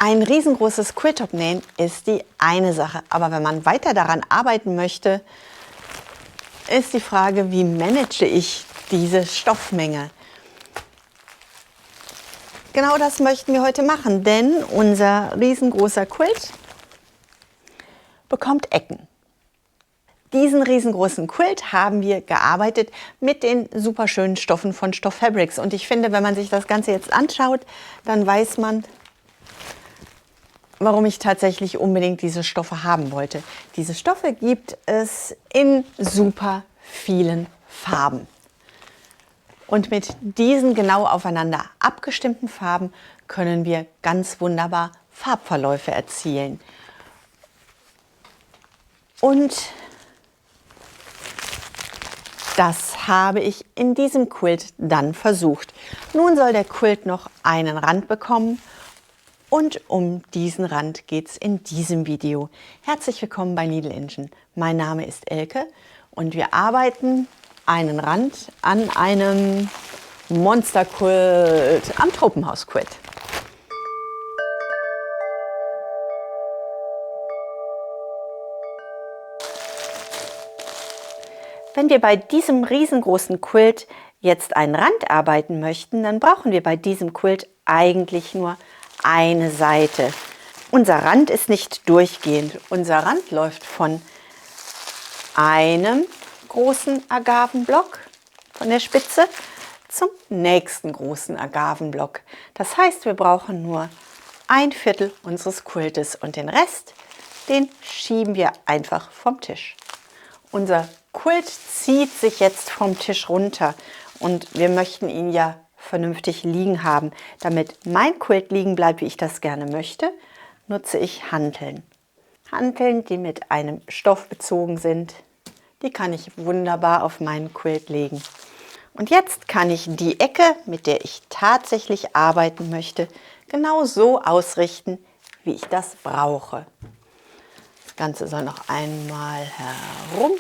Ein riesengroßes Quilttop nähen ist die eine Sache, aber wenn man weiter daran arbeiten möchte, ist die Frage, wie manage ich diese Stoffmenge? Genau das möchten wir heute machen, denn unser riesengroßer Quilt bekommt Ecken. Diesen riesengroßen Quilt haben wir gearbeitet mit den super schönen Stoffen von Stoff Fabrics. Und ich finde, wenn man sich das Ganze jetzt anschaut, dann weiß man, warum ich tatsächlich unbedingt diese Stoffe haben wollte. Diese Stoffe gibt es in super vielen Farben. Und mit diesen genau aufeinander abgestimmten Farben können wir ganz wunderbar Farbverläufe erzielen. Und das habe ich in diesem Quilt dann versucht. Nun soll der Quilt noch einen Rand bekommen. Und um diesen Rand geht es in diesem Video. Herzlich willkommen bei Needle Engine. Mein Name ist Elke und wir arbeiten einen Rand an einem Monster-Quilt, am Tropenhaus-Quilt. Wenn wir bei diesem riesengroßen Quilt jetzt einen Rand arbeiten möchten, dann brauchen wir bei diesem Quilt eigentlich nur eine Seite. Unser Rand ist nicht durchgehend. Unser Rand läuft von einem großen Agavenblock von der Spitze zum nächsten großen Agavenblock. Das heißt, wir brauchen nur ein Viertel unseres Quiltes und den Rest, den schieben wir einfach vom Tisch. Unser Quilt zieht sich jetzt vom Tisch runter und wir möchten ihn ja vernünftig liegen haben. Damit mein Quilt liegen bleibt, wie ich das gerne möchte, nutze ich Hanteln. Hanteln, die mit einem Stoff bezogen sind, die kann ich wunderbar auf meinen Quilt legen. Und jetzt kann ich die Ecke, mit der ich tatsächlich arbeiten möchte, genau so ausrichten, wie ich das brauche. Das Ganze soll noch einmal herum.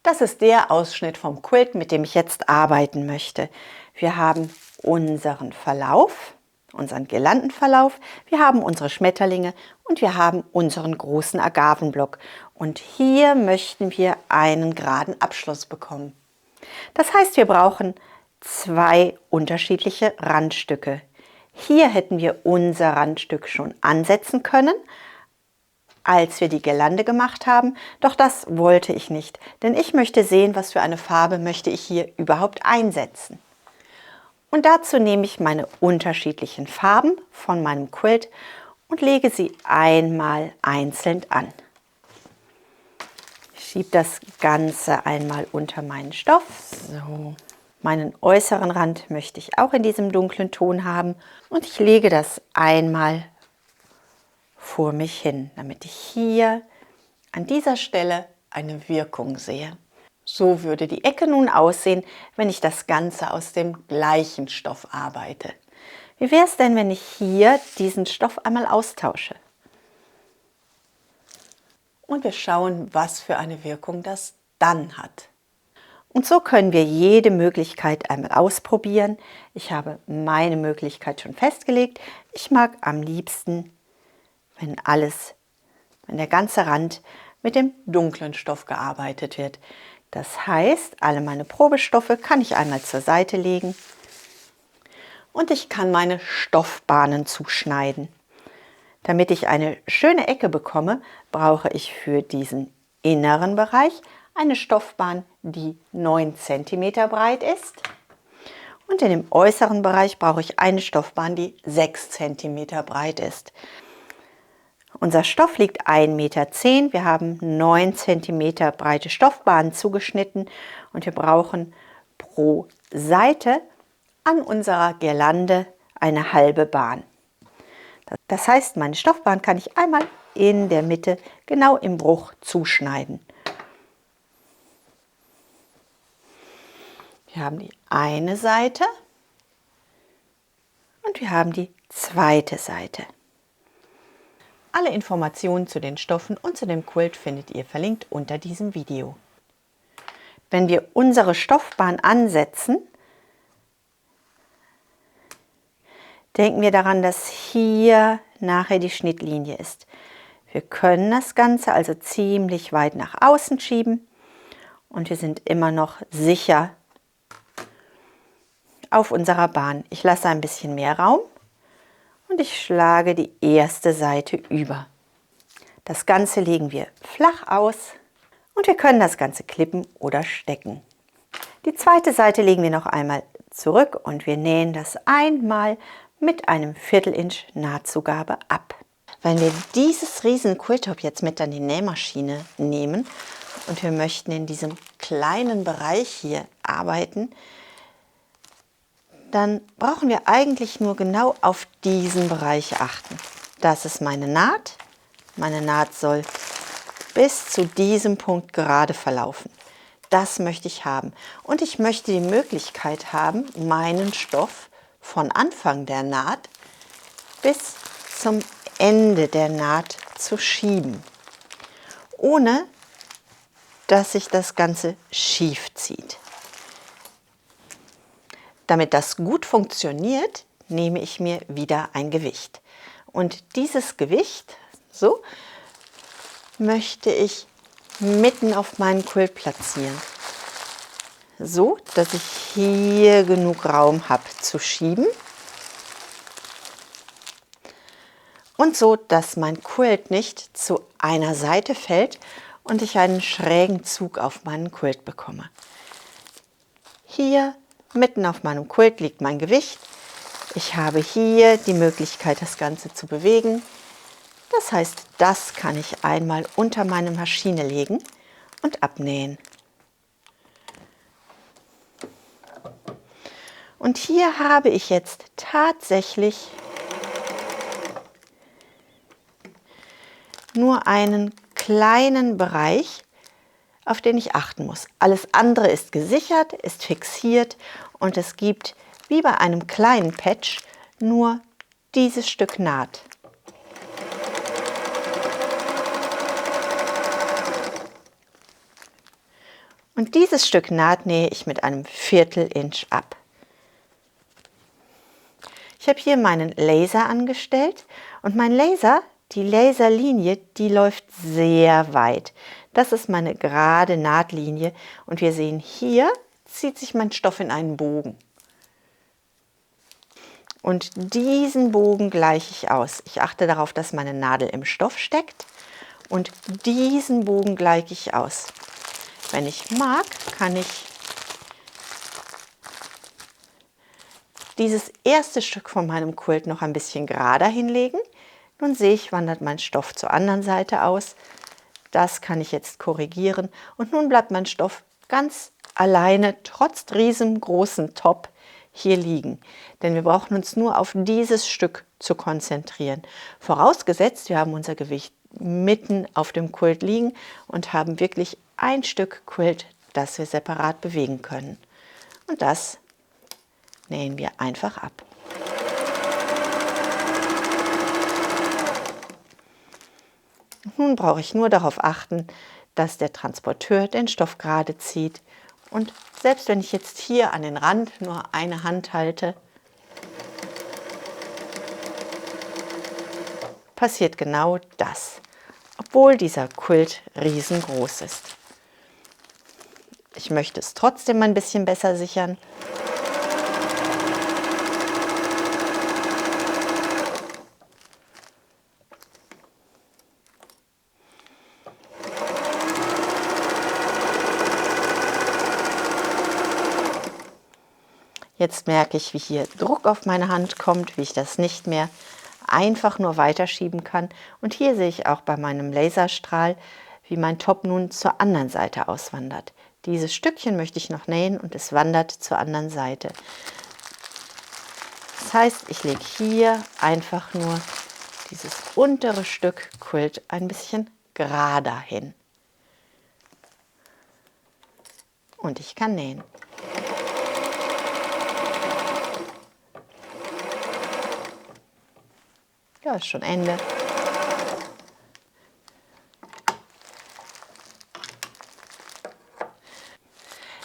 Das ist der Ausschnitt vom Quilt, mit dem ich jetzt arbeiten möchte. Wir haben unseren Verlauf, unseren Girlandenverlauf, wir haben unsere Schmetterlinge und wir haben unseren großen Agavenblock. Und hier möchten wir einen geraden Abschluss bekommen. Das heißt, wir brauchen zwei unterschiedliche Randstücke. Hier hätten wir unser Randstück schon ansetzen können, als wir die Girlande gemacht haben, doch das wollte ich nicht, denn ich möchte sehen, was für eine Farbe möchte ich hier überhaupt einsetzen. Und dazu nehme ich meine unterschiedlichen Farben von meinem Quilt und lege sie einmal einzeln an. Ich schiebe das Ganze einmal unter meinen Stoff. So. Meinen äußeren Rand möchte ich auch in diesem dunklen Ton haben und ich lege das einmal vor mich hin, damit ich hier an dieser Stelle eine Wirkung sehe. So würde die Ecke nun aussehen, wenn ich das Ganze aus dem gleichen Stoff arbeite. Wie wäre es denn, wenn ich hier diesen Stoff einmal austausche? Und wir schauen, was für eine Wirkung das dann hat. Und so können wir jede Möglichkeit einmal ausprobieren. Ich habe meine Möglichkeit schon festgelegt. Ich mag am liebsten, wenn der ganze Rand mit dem dunklen Stoff gearbeitet wird. Das heißt, alle meine Probestoffe kann ich einmal zur Seite legen und ich kann meine Stoffbahnen zuschneiden. Damit ich eine schöne Ecke bekomme, brauche ich für diesen inneren Bereich eine Stoffbahn, die 9 cm breit ist. Und in dem äußeren Bereich brauche ich eine Stoffbahn, die 6 cm breit ist. Unser Stoff liegt 1,10 Meter. Wir haben 9 cm breite Stoffbahnen zugeschnitten und wir brauchen pro Seite an unserer Girlande eine halbe Bahn. Das heißt, meine Stoffbahn kann ich einmal in der Mitte genau im Bruch zuschneiden. Wir haben die eine Seite und wir haben die zweite Seite. Alle Informationen zu den Stoffen und zu dem Quilt findet ihr verlinkt unter diesem Video. Wenn wir unsere Stoffbahn ansetzen, denken wir daran, dass hier nachher die Schnittlinie ist. Wir können das Ganze also ziemlich weit nach außen schieben und wir sind immer noch sicher auf unserer Bahn. Ich lasse ein bisschen mehr Raum und ich schlage die erste Seite über. Das Ganze legen wir flach aus und wir können das Ganze klippen oder stecken. Die zweite Seite legen wir noch einmal zurück und wir nähen das einmal mit einem Viertel-Inch Nahtzugabe ab. Wenn wir dieses riesen Quilltop jetzt mit an die Nähmaschine nehmen und wir möchten in diesem kleinen Bereich hier arbeiten, dann brauchen wir eigentlich nur genau auf diesen Bereich achten. Das ist meine Naht. Meine Naht soll bis zu diesem Punkt gerade verlaufen. Das möchte ich haben. Und ich möchte die Möglichkeit haben, meinen Stoff von Anfang der Naht bis zum Ende der Naht zu schieben, ohne dass sich das Ganze schief zieht. Damit das gut funktioniert, nehme ich mir wieder ein Gewicht. Und dieses Gewicht, so, möchte ich mitten auf meinen Quilt platzieren. So, dass ich hier genug Raum habe zu schieben. Und so, dass mein Quilt nicht zu einer Seite fällt und ich einen schrägen Zug auf meinen Quilt bekomme. Hier mitten auf meinem Quilt liegt mein Gewicht. Ich habe hier die Möglichkeit, das Ganze zu bewegen. Das heißt, das kann ich einmal unter meine Maschine legen und abnähen. Und hier habe ich jetzt tatsächlich nur einen kleinen Bereich, auf den ich achten muss. Alles andere ist gesichert, ist fixiert und es gibt wie bei einem kleinen Patch nur dieses Stück Naht. Und dieses Stück Naht nähe ich mit einem Viertel-Inch ab. Ich habe hier meinen Laser angestellt und mein Laser, die Laserlinie, die läuft sehr weit. Das ist meine gerade Nahtlinie und wir sehen hier, zieht sich mein Stoff in einen Bogen. Und diesen Bogen gleiche ich aus. Ich achte darauf, dass meine Nadel im Stoff steckt und diesen Bogen gleiche ich aus. Wenn ich mag, kann ich dieses erste Stück von meinem Quilt noch ein bisschen gerader hinlegen. Nun sehe ich, wandert mein Stoff zur anderen Seite aus. Das kann ich jetzt korrigieren und nun bleibt mein Stoff ganz alleine, trotz riesengroßen Top, hier liegen. Denn wir brauchen uns nur auf dieses Stück zu konzentrieren. Vorausgesetzt, wir haben unser Gewicht mitten auf dem Quilt liegen und haben wirklich ein Stück Quilt, das wir separat bewegen können. Und das nähen wir einfach ab. Nun brauche ich nur darauf achten, dass der Transporteur den Stoff gerade zieht. Und selbst wenn ich jetzt hier an den Rand nur eine Hand halte, passiert genau das, obwohl dieser Quilt riesengroß ist. Ich möchte es trotzdem ein bisschen besser sichern. Jetzt merke ich, wie hier Druck auf meine Hand kommt, wie ich das nicht mehr einfach nur weiterschieben kann. Und hier sehe ich auch bei meinem Laserstrahl, wie mein Top nun zur anderen Seite auswandert. Dieses Stückchen möchte ich noch nähen und es wandert zur anderen Seite. Das heißt, ich lege hier einfach nur dieses untere Stück Quilt ein bisschen gerader hin. Und ich kann nähen. Ja, ist schon Ende.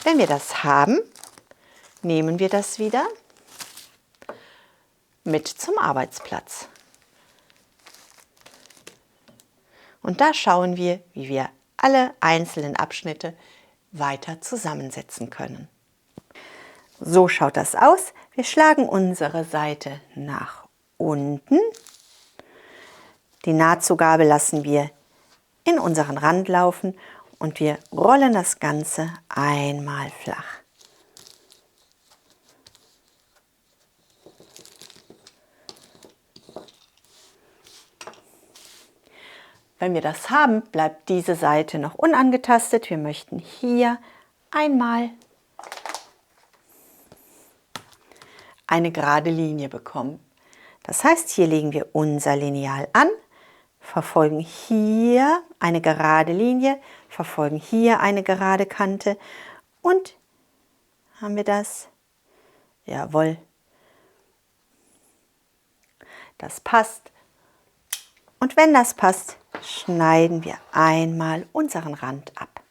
Wenn wir das haben, nehmen wir das wieder, mit zum Arbeitsplatz. Und da schauen wir, wie wir alle einzelnen Abschnitte weiter zusammensetzen können. So schaut das aus. Wir schlagen unsere Seite nach unten. Die Nahtzugabe lassen wir in unseren Rand laufen und wir rollen das Ganze einmal flach. Wenn wir das haben, bleibt diese Seite noch unangetastet. Wir möchten hier einmal eine gerade Linie bekommen. Das heißt, hier legen wir unser Lineal an, verfolgen hier eine gerade Linie, verfolgen hier eine gerade Kante und haben wir das? Jawohl. Das passt. Und wenn das passt, schneiden wir einmal unseren Rand ab.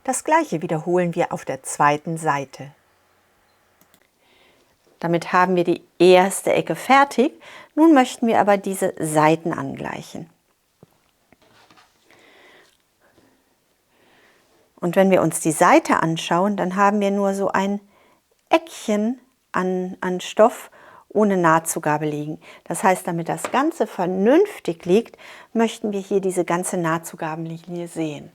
Das gleiche wiederholen wir auf der zweiten Seite. Damit haben wir die erste Ecke fertig. Nun möchten wir aber diese Seiten angleichen. Und wenn wir uns die Seite anschauen, dann haben wir nur so ein Eckchen an Stoff ohne Nahtzugabe liegen. Das heißt, damit das Ganze vernünftig liegt, möchten wir hier diese ganze Nahtzugabenlinie sehen.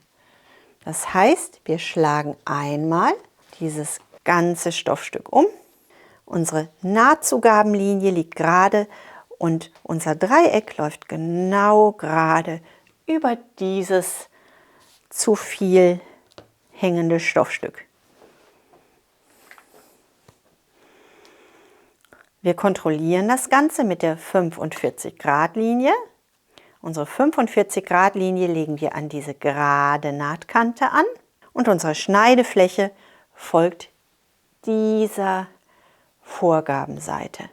Das heißt, wir schlagen einmal dieses ganze Stoffstück um. Unsere Nahtzugabenlinie liegt gerade und unser Dreieck läuft genau gerade über dieses zu viel hängende Stoffstück. Wir kontrollieren das Ganze mit der 45-Grad-Linie. Unsere 45-Grad-Linie legen wir an diese gerade Nahtkante an und unsere Schneidefläche folgt dieser Vorgabenseite,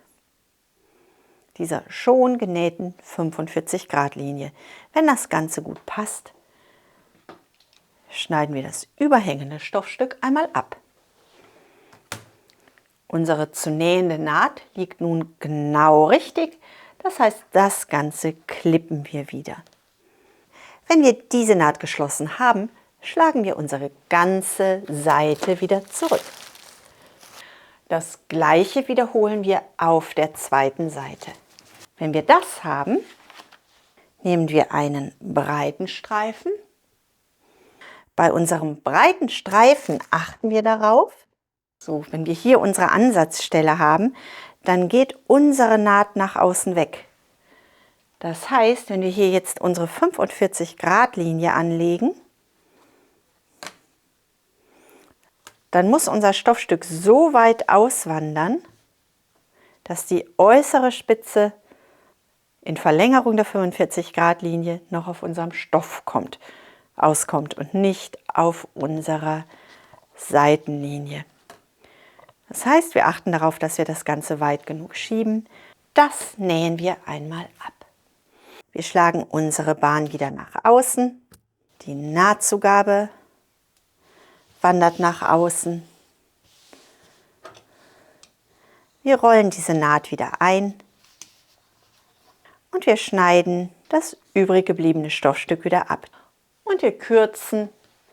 dieser schon genähten 45-Grad-Linie. Wenn das Ganze gut passt, schneiden wir das überhängende Stoffstück einmal ab. Unsere zu nähende Naht liegt nun genau richtig, das heißt, das Ganze klippen wir wieder. Wenn wir diese Naht geschlossen haben, schlagen wir unsere ganze Seite wieder zurück. Das gleiche wiederholen wir auf der zweiten Seite. Wenn wir das haben, nehmen wir einen breiten Streifen. Bei unserem breiten Streifen achten wir darauf, so, wenn wir hier unsere Ansatzstelle haben, dann geht unsere Naht nach außen weg. Das heißt, wenn wir hier jetzt unsere 45-Grad-Linie anlegen, dann muss unser Stoffstück so weit auswandern, dass die äußere Spitze in Verlängerung der 45-Grad-Linie noch auf unserem Stoff auskommt und nicht auf unserer Seitenlinie. Das heißt, wir achten darauf, dass wir das Ganze weit genug schieben. Das nähen wir einmal ab. Wir schlagen unsere Bahn wieder nach außen. Die Nahtzugabe wandert nach außen. Wir rollen diese Naht wieder ein und wir schneiden das übrig gebliebene Stoffstück wieder ab. Und wir kürzen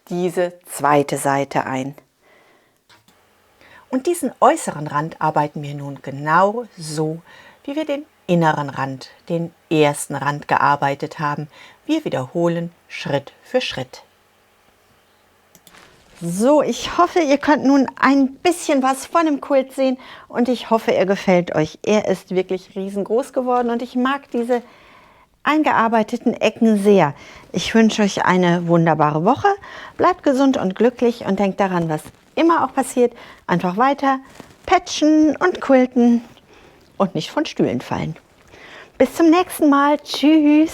diese zweite Seite ein. Und diesen äußeren Rand arbeiten wir nun genau so, wie wir den inneren Rand, den ersten Rand gearbeitet haben. Wir wiederholen Schritt für Schritt. So, ich hoffe, ihr könnt nun ein bisschen was von dem Quilt sehen und ich hoffe, er gefällt euch. Er ist wirklich riesengroß geworden und ich mag diese eingearbeiteten Ecken sehr. Ich wünsche euch eine wunderbare Woche. Bleibt gesund und glücklich und denkt daran, was immer auch passiert, einfach weiter patchen und quilten und nicht von Stühlen fallen. Bis zum nächsten Mal. Tschüss.